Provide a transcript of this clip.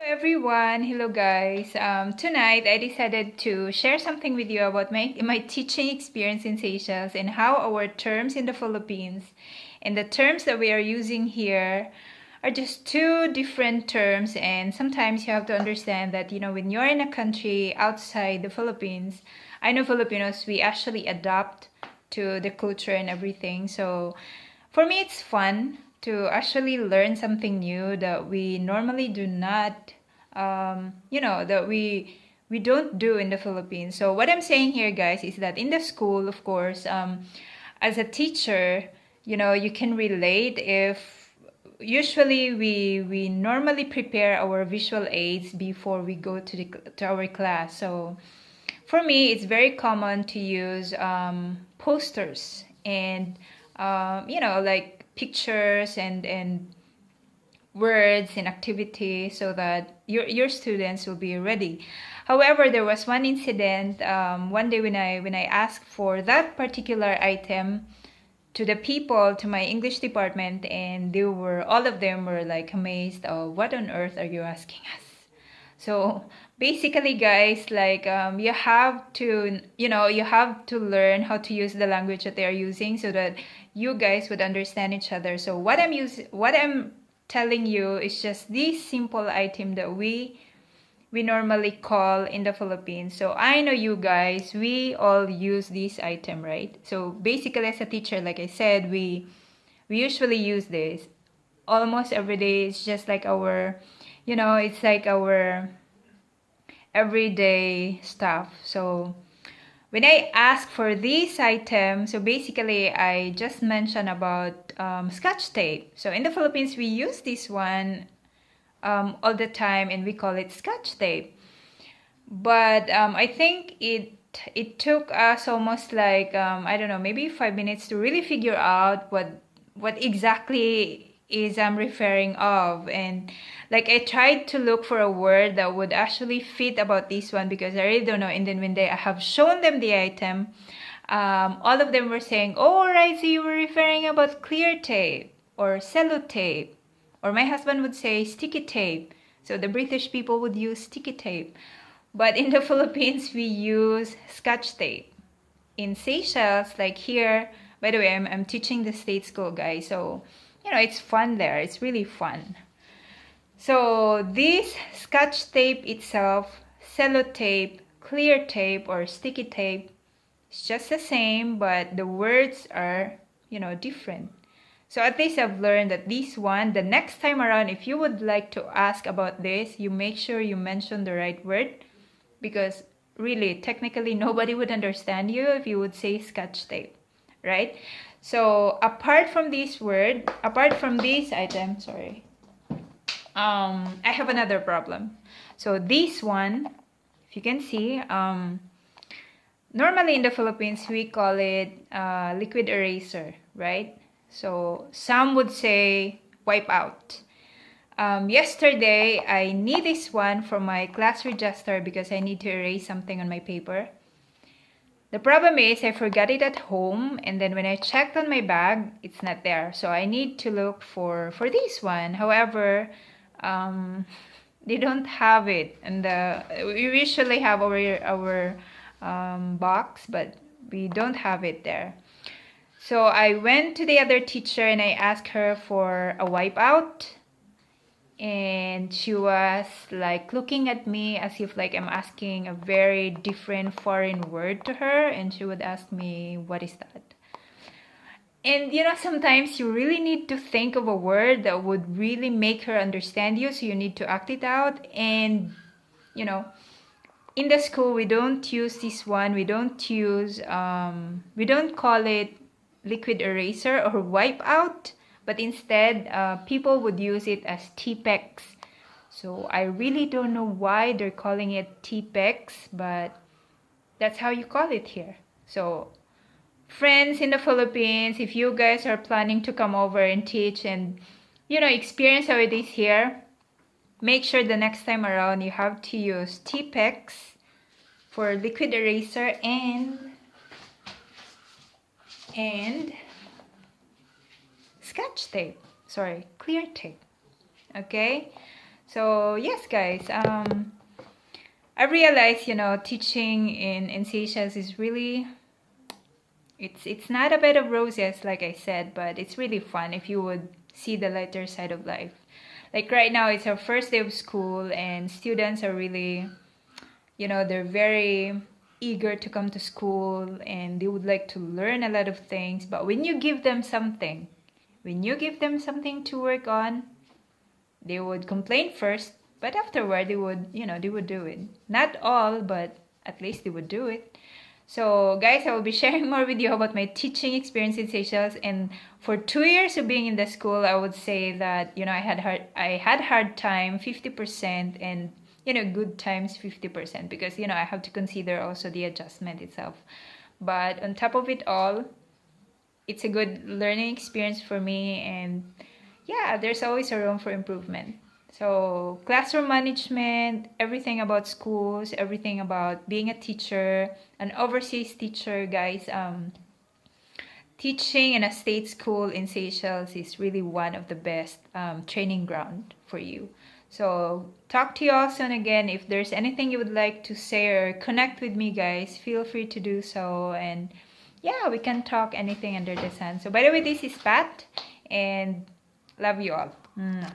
Everyone, hello guys. Tonight I decided to share something with you about my teaching experience in Seychelles and how our terms in the Philippines and the terms that we are using here are just two different terms, and sometimes you have to understand that when you're in a country outside the Philippines, I know Filipinos, we actually adapt to the culture and everything. So for me it's fun to actually learn something new that we normally do not that we don't do in the Philippines. So what I'm saying here, guys, is that in the school, of course, as a teacher, you can relate if usually we normally prepare our visual aids before we go to our class. So for me, it's very common to use posters and like pictures and words and activities so that your students will be ready. However, there was one incident one day when I asked for that particular item to the people to my English department, and all of them were like amazed. Oh, what on earth are you asking us? So basically, guys, like you have to learn how to use the language that they are using so that you guys would understand each other. So what I'm telling you is just this simple item that we normally call in the Philippines. So I know you guys, we all use this item, right? So basically, as a teacher, like I said, we usually use this almost every day. It's just like it's like our everyday stuff. So when I ask for this item, so basically I just mentioned about Scotch tape. So in the Philippines, we use this one all the time, and we call it Scotch tape. But I think it took us almost like I don't know, maybe 5 minutes to really figure out what exactly is I'm referring of. And like I tried to look for a word that would actually fit about this one because I really don't know. And then when I have shown them the item, all of them were saying, "Oh, right, so you were referring about clear tape or sellotape," or my husband would say sticky tape. So the British people would use sticky tape. But in the Philippines, we use Scotch tape. In Seychelles, like here, by the way, I'm teaching the state school, guys. So, it's fun there. It's really fun. So this Scotch tape itself, sellotape, clear tape, or sticky tape, it's just the same, but the words are, different. So at least I've learned that this one, the next time around, if you would like to ask about this, you make sure you mention the right word, because really, technically, nobody would understand you if you would say Scotch tape, right? So apart from this item, sorry, I have another problem. So this one, if you can see, normally in the Philippines, we call it liquid eraser, right? So some would say wipe out. Yesterday, I need this one for my class register because I need to erase something on my paper. The problem is I forgot it at home, and then when I checked on my bag, it's not there. So I need to look for this one. However, they don't have it, and we usually have our box, but we don't have it there. So I went to the other teacher and I asked her for a wipeout, and she was like looking at me as if like I'm asking a very different foreign word to her, and she would ask me, "What is that?" And sometimes you really need to think of a word that would really make her understand you, so you need to act it out. And in the school, we don't use this one. We don't call it liquid eraser or wipe out, but instead people would use it as T-PEx. So I really don't know why they're calling it T-PEx, but that's how you call it here. So friends in the Philippines, if you guys are planning to come over and teach and experience how it is here, make sure the next time around you have to use T-PEx for liquid eraser and Scotch tape. Sorry, clear tape. Okay? So yes, guys, I realized, you know, teaching in Seychelles is really, it's not a bed of roses, like I said, but it's really fun if you would see the lighter side of life. Like right now, it's our first day of school, and students are really, you know, they're very eager to come to school and they would like to learn a lot of things. But when you give them something to work on, they would complain first, but afterward they would, you know, they would do it. Not all, but at least they would do it. So guys, I will be sharing more with you about my teaching experience in Seychelles. And for 2 years of being in the school, I would say that, you know, I had hard time 50%, and, you know, good times 50%, because, you know, I have to consider also the adjustment itself. But on top of it all, it's a good learning experience for me, and yeah, there's always a room for improvement. So classroom management, everything about schools, everything about being a teacher, an overseas teacher, guys. Teaching in a state school in Seychelles is really one of the best training ground for you. So talk to you all soon again. If there's anything you would like to say or connect with me, guys, feel free to do so. And yeah, we can talk anything under the sun. So by the way, this is Pat, and love you all.